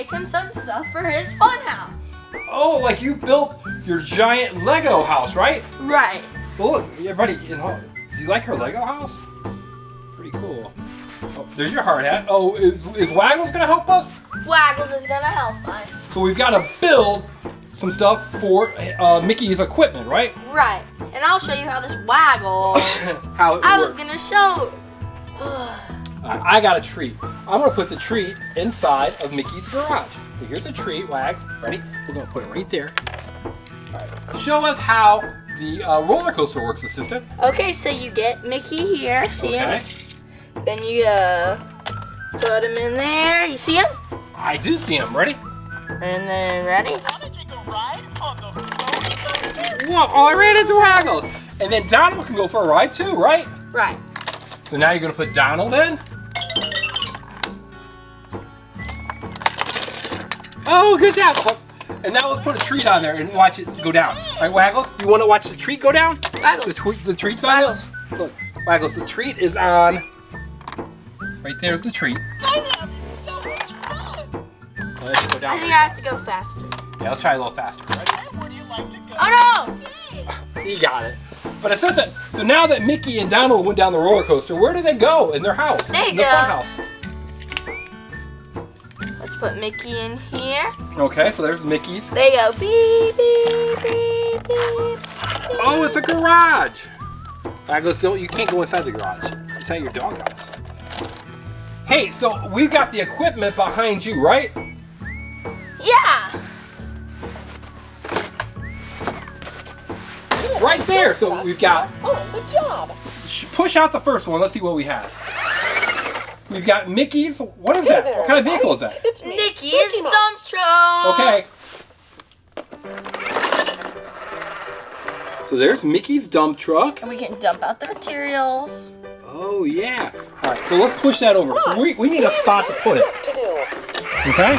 make him some stuff for his fun house. Oh, like you built your giant Lego house, right? Right. So look, everybody, do you like her Lego house? Pretty cool. Oh, there's your hard hat. Oh, is Waggles gonna help us? Waggles is gonna help us. So we've got to build some stuff for Mickey's equipment, right? Right. And I'll show you how this Waggles. How it I works. was gonna show. I got a treat. I'm gonna put the treat inside of Mickey's garage. So here's the treat, Wags. Ready? We're gonna put it right there. All right. Show us how the roller coaster works, assistant. Okay, so you get Mickey here. See him? Then you put him in there. You see him? I do see him. Ready? And then ready? Whoa! Oh, I ran into Waggles. And then Donald can go for a ride too, right? Right. So now you're gonna put Donald in. Oh, good job. And now let's put a treat on there and watch it go down. All right, Waggles, you want to watch the treat go down? Waggles. The treat's on. Waggles. Look, Waggles, the treat is on. Right there's the treat. Let's go down. I think I have to go faster. Yeah, let's try a little faster. Ready? Oh no! You got it. But assistant, so now that Mickey and Donald went down the roller coaster, where do they go in their house? They in go. the fun house. Let's put Mickey in here. Okay, so there's Mickey's. They go beep, beep, beep, beep. Oh, it's a garage. Waggles, you can't go inside the garage. It's not your doghouse. Hey, so we've got the equipment behind you, right? Yeah. Right there. So we've got. Oh, good job. Push out the first one. Let's see what we have. We've got Mickey's. What is that? What kind of vehicle is that? Mickey's dump truck. Okay. So there's Mickey's dump truck. And we can dump out the materials. Oh yeah. All right. So let's push that over. So we need a spot to put it. Okay.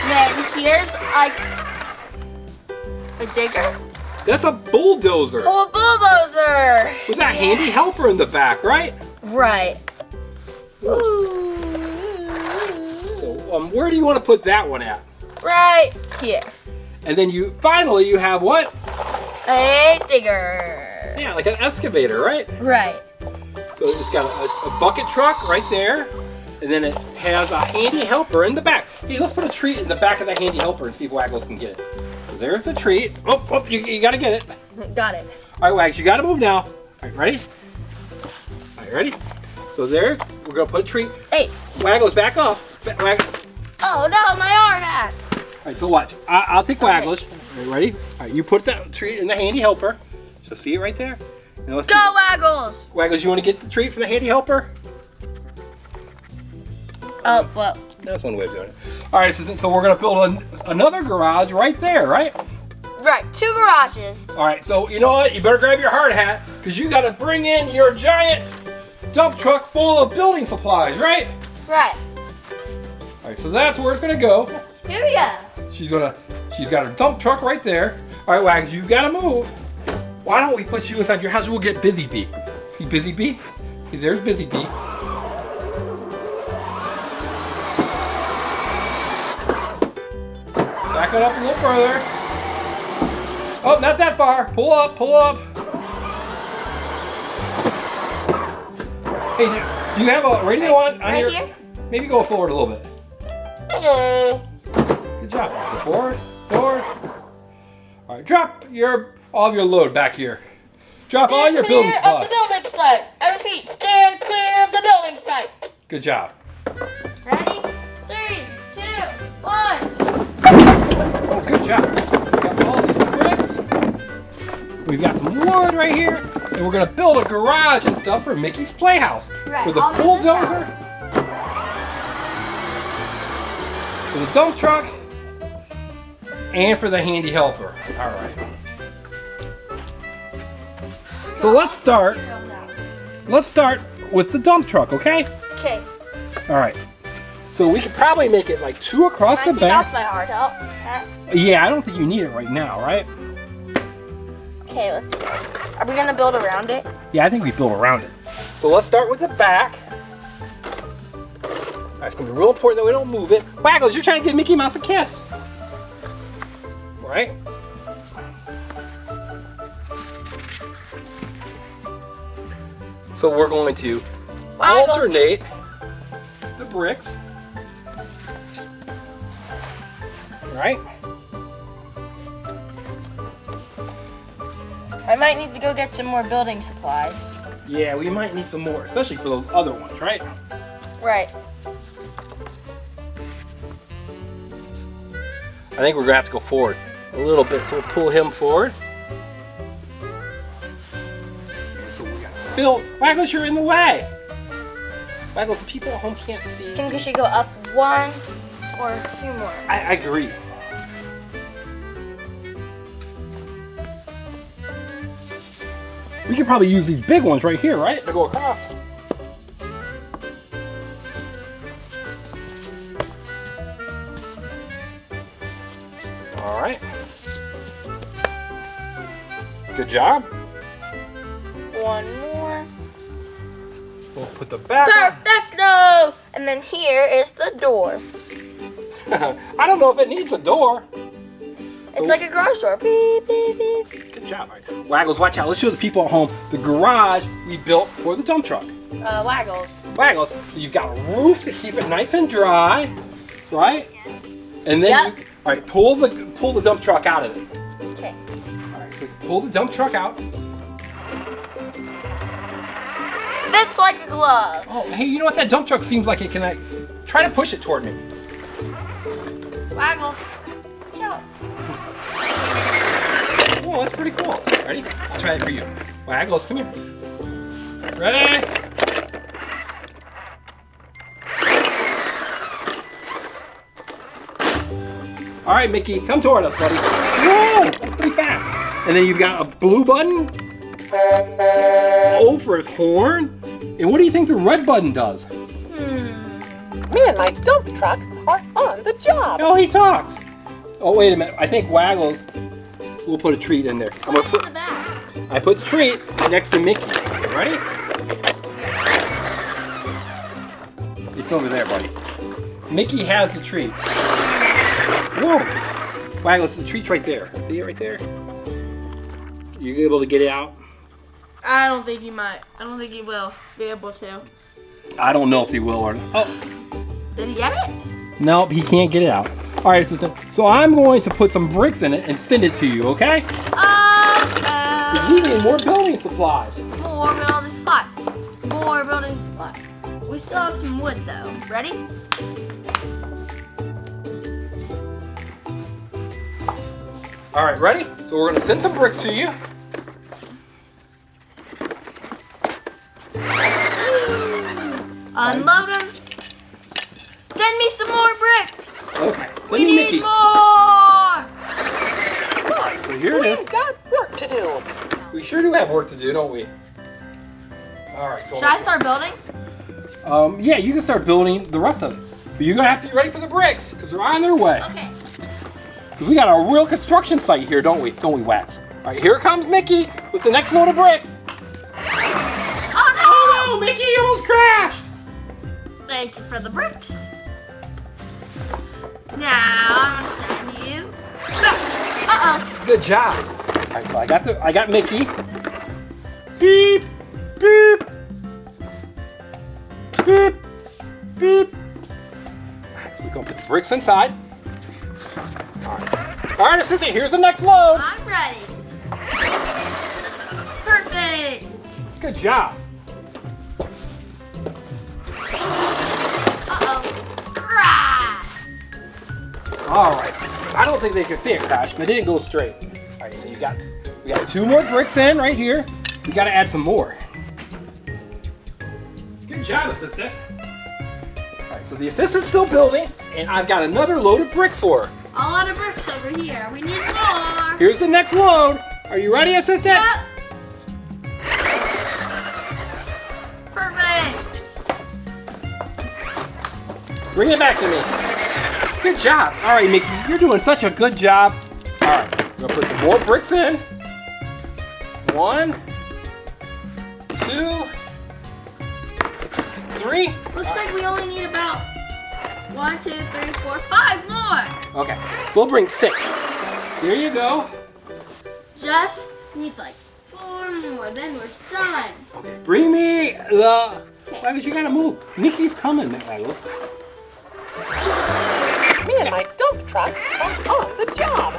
Then here's like a digger. That's a bulldozer. Oh, a bulldozer. With that handy helper in the back, right? Right. So where do you want to put that one at? Right here. And then you have what? A digger. Yeah, like an excavator, right? Right. So it's got a bucket truck right there, and then it has a handy helper in the back. Hey, let's put a treat in the back of that handy helper and see if Waggles can get it. So there's the treat. Oh, you gotta get it. Got it. All right, Wags, you gotta move now. All right, ready? All right, ready? So we're gonna put a treat. Hey. Waggles, back off. Waggles. Oh no, my hard hat. All right, so watch. I'll take Waggles. All right, ready? All right, you put that treat in the handy helper. So see it right there? Now let's Go, Waggles. Waggles, you want to get the treat from the handy helper? Oh, well. That's one way of doing it. All right, so we're going to build another garage right there, right? Right, 2 garages. All right, so you know what? You better grab your hard hat because you got to bring in your giant dump truck full of building supplies, right? Right. All right, so that's where it's going to go. Here we go. She's got her dump truck right there. All right, Wags, you got to move. Why don't we put you inside your house? We'll get Busy Bee. See Busy Bee? See, there's Busy Bee. Back it up a little further. Oh, not that far. Pull up, pull up. Hey, do you have a radio on right your... here? Maybe go forward a little bit. Hello. Good job. Forward, forward. All right, drop all of your load back here. Drop all your building Clear of supplies. the building site. I repeat, stand clear of the building site. Good job. Ready? 3, 2, 1. Oh, good job. We got all these bricks. We've got some wood right here. And we're going to build a garage and stuff for Mickey's Playhouse. Right, With a I'll move this bulldozer. For the dump truck. And for the handy helper. All right. So let's start with the dump truck, okay? Okay. All right. So we could probably make it like 2 across the Can I take off back. my hard hat? Yeah, I don't think you need it right now, right? Okay, let's go. Are we gonna build around it? Yeah, I think we build around it. So let's start with the back. All right, it's gonna be real important that we don't move it. Waggles, you're trying to give Mickey Mouse a kiss. Right? So we're going to alternate the bricks. Right? I might need to go get some more building supplies. Yeah, we might need some more, especially for those other ones, right? Right. I think we're gonna have to go forward a little bit, so we'll pull him forward. And so we gotta build. Waggles, you're in the way. Waggles, the people at home can't see. I think we should go up one or two more. I agree. We could probably use these big ones right here, right? To go across. All right. Good job. One more. We'll put the back on. Perfecto! And then here is the door. I don't know if it needs a door. It's like a garage door. Beep, beep, beep. Good job. All right. Waggles, watch out. Let's show the people at home the garage we built for the dump truck. Waggles. Waggles. So you've got a roof to keep it nice and dry, right? And then, Yep. all right, pull the dump truck out of it. Okay. All right, so pull the dump truck out. Fits like a glove. Oh, hey, you know what? That dump truck seems like it can. Try to push it toward me. Waggles. Watch out. Whoa, that's pretty cool. Ready? I'll try it for you. Waggles, come here. Ready? All right, Mickey, come toward us, buddy. Whoa, that's pretty fast. And then you've got a blue button. O for his horn. And what do you think the red button does? Me and my dump truck are on the job. Oh, he talks. Oh, wait a minute. I think Waggles will put a treat in there. I'm gonna Put it in the back. I put the treat next to Mickey. Ready? It's over there, buddy. Mickey has the treat. Whoa! Waggles, the treat's right there. See it right there? You able to get it out? I don't think he might. I don't think he will be able to. I don't know if he will or not. Oh, Did he get it? nope, he can't get it out. All right, assistant. So I'm going to put some bricks in it and send it to you, okay? We need more building supplies. More building supplies. More building supplies. We still have some wood though. Ready? All right, ready? So we're gonna send some bricks to you. Unload them. Send me some more bricks. Okay. Send We me need Mickey. more. All right, so here it is. We've got work to do. We sure do have work to do, don't we? All right, so Should I start building? yeah, you can start building the rest of it. But you're gonna have to be ready for the bricks because they're on their way. Okay. Because we got a real construction site here, don't we? Don't we, Wax? All right, here comes Mickey with the next load of bricks. Oh no! Oh no, Mickey, you almost crashed. Thank you for the bricks. Now I'm gonna send you. Uh-oh. Good job. All right, so I got Mickey. Beep, beep, beep, beep. All right, so we're gonna put the bricks inside. All right, assistant, here's the next load. I'm ready. Perfect. Good job. Uh-oh. Crash. All right. I don't think they can see it crash, but it didn't go straight. All right, so we got 2 more bricks in right here. We got to add some more. Good job, assistant. All right, so the assistant's still building, and I've got another load of bricks for her. A lot of bricks over here. We need more. Here's the next load. Are you ready, assistant? Yep. Perfect. Bring it back to me. Good job. All right, Mickey, you're doing such a good job. All right, we're gonna put some more bricks in. 1, 2, 3. Looks like we only need about 1, 2, 3, 4, 5 more. Okay, we'll bring 6. There you go. Just need like 4 more, then we're done. Okay, bring me the... Waggles, you gotta move. Mickey's coming, Waggles. Me and my dump truck are on the job.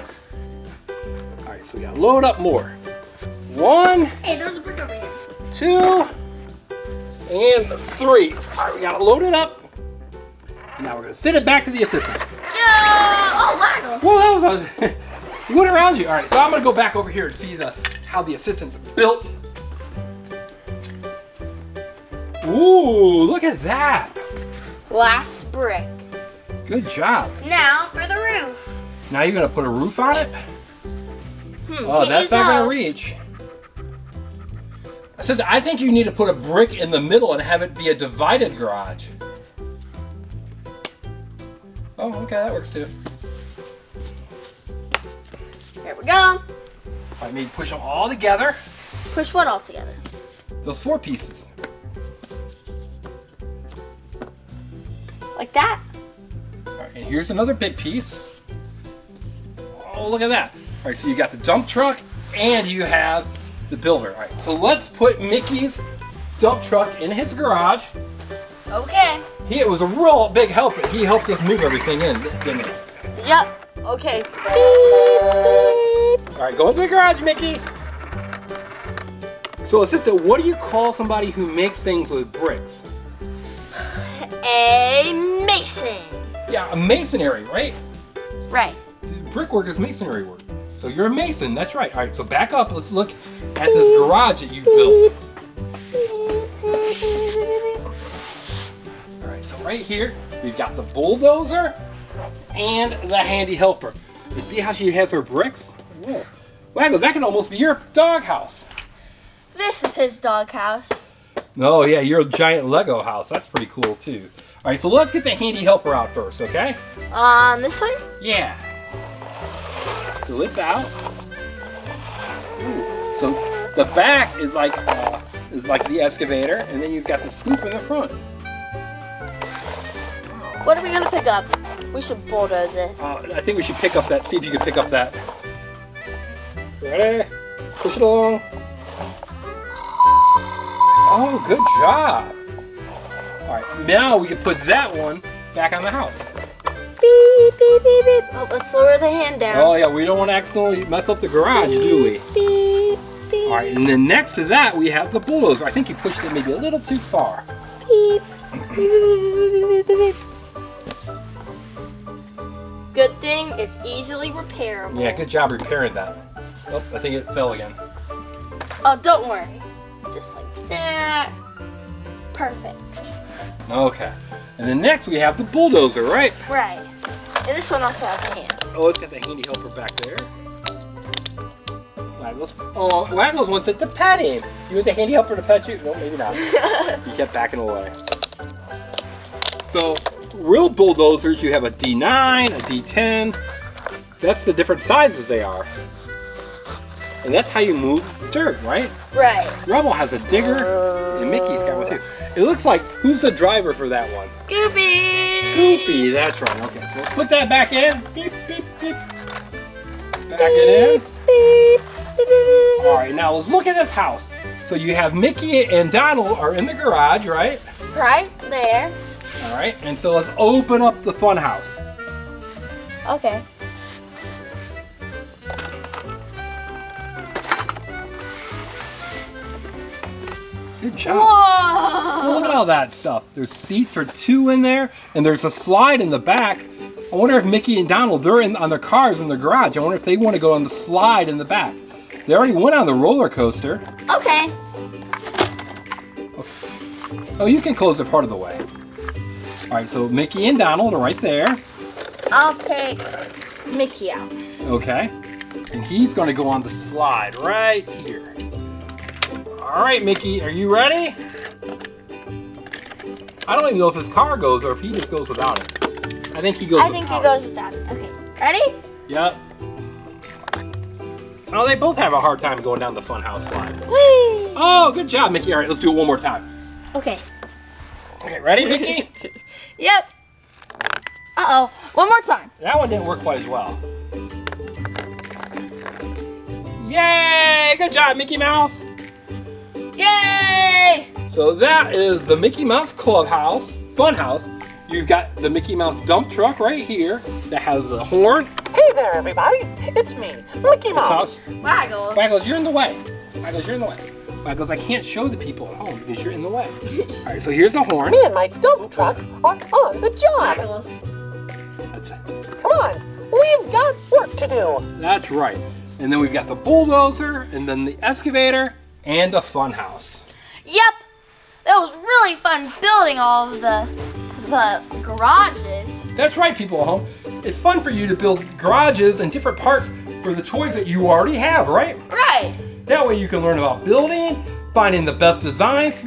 All right, so we gotta load up more. 1, Hey, there's a brick over here. 2, and 3. All right, we gotta load it up. Now we're gonna send it back to the assistant. Oh, Waggles. Well, that was you went around you. All right, so I'm gonna go back over here to see how the assistant's built. Ooh, look at that. Last brick. Good job. Now for the roof. Now you're gonna put a roof on it? Oh, can't that's use not gonna those. reach. Assistant, I think you need to put a brick in the middle and have it be a divided garage. Oh, okay, that works too. There we go. All right, maybe push them all together. Push what all together? Those 4 pieces. Like that? All right, and here's another big piece. Oh, look at that. All right, so you got the dump truck and you have the builder. All right, so let's put Mickey's dump truck in his garage. Okay. He was a real big helper. He helped us move everything in, didn't he? Yep. Okay. Beep, beep. All right, go into the garage, Mickey. So, assistant, what do you call somebody who makes things with bricks? A mason. Yeah, a masonry, right? Right. Brickwork is masonry work. So you're a mason, that's right. All right, so back up. Let's look at this garage that you built. All right, so right here, we've got the bulldozer and the handy helper. You see how she has her bricks? Whoa. Waggles, that can almost be your doghouse. This is his doghouse. Oh yeah, your giant Lego house. That's pretty cool too. All right, so let's get the handy helper out first, okay? This one? Yeah. So it's out. Ooh. So the back is like the excavator, and then you've got the scoop in the front. What are we gonna pick up? We should bulldoze it. I think we should pick up that. See if you can pick up that. Ready? Push it along. Oh, good job. All right, now we can put that one back on the house. Beep, beep, beep, beep. Oh, let's lower the hand down. Oh yeah, we don't want to accidentally mess up the garage, do we? Beep, beep. All right, and then next to that we have the bulldozer. I think you pushed it maybe a little too far. Beep, beep, beep, beep, beep, beep. Good thing it's easily repairable. Yeah, good job repairing that. Oh, I think it fell again. Oh, don't worry. Just like that. Perfect. Okay. And then next we have the bulldozer, right? Right. And this one also has a hand. Oh, it's got the handy helper back there. Waggles. Oh, Waggles wants it to pet him. You want the handy helper to pet you? No, maybe not. He kept backing away. So, real bulldozers, you have a D9, a D10. That's the different sizes they are. And that's how you move dirt, right? Right. Rebel has a digger, and Mickey's got one too. It looks like, who's the driver for that one? Goofy! Goofy, that's right. Okay, so let's put that back in. Beep, beep, beep. Back it in. Beep, beep, beep. All right, now let's look at this house. So you have Mickey and Donald are in the garage, right? Right there. All right, and so let's open up the fun house. Okay. Good job. Whoa! Look at all that stuff. There's seats for 2 in there, and there's a slide in the back. I wonder if Mickey and Donald, they're on their cars in the garage. I wonder if they want to go on the slide in the back. They already went on the roller coaster. Okay. Oh, you can close it part of the way. All right, so Mickey and Donald are right there. I'll take Mickey out. Okay. And he's going to go on the slide right here. All right, Mickey, are you ready? I don't even know if his car goes or if he just goes without it. I think he goes I think he goes without it. Okay. Ready? Yep. Oh, they both have a hard time going down the funhouse slide. Whee! Oh, good job, Mickey. All right, let's do it one more time. Okay. Okay, ready, Mickey? Yep. Uh-oh. One more time. That one didn't work quite as well. Yay! Good job, Mickey Mouse. Yay! So that is the Mickey Mouse Clubhouse, Funhouse. You've got the Mickey Mouse dump truck right here that has a horn. Hey there, everybody. It's me, Mickey Mouse. Waggles. Waggles, you're in the way. Waggles, you're in the way. Waggles, I can't show the people at home because you're in the way. All right, so here's the horn. Me and my dump truck are on the job. Waggles. That's it. Come on, we've got work to do. That's right. And then we've got the bulldozer, and then the excavator, and the funhouse. Yep. That was really fun building all of the garages. That's right, people at home. It's fun for you to build garages and different parts for the toys that you already have, right? Right. That way you can learn about building, finding the best designs,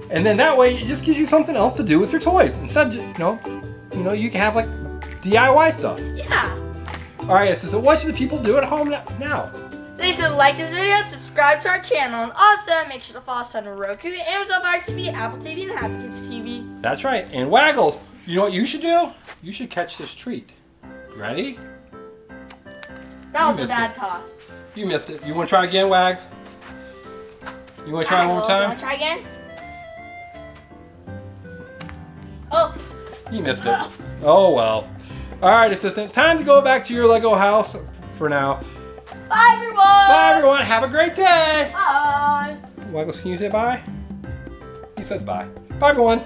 and then that way it just gives you something else to do with your toys. Instead of, you can have like DIY stuff. Yeah. All right, so what should the people do at home now? They should like this video and subscribe to our channel, and also make sure to follow us on Roku, Amazon Fire TV, Apple TV, and Happy Kids TV. That's right. And Waggles, you know what you should do? You should catch this treat. Ready? That was a bad toss. You missed it. You want to try again, Wags? You want to try one more time? Want to try again? Oh. You missed it. Oh well. All right, assistant. Time to go back to your Lego house for now. Bye, everyone. Bye, everyone. Have a great day. Bye. Waggles, can you say bye? He says bye. Bye, everyone.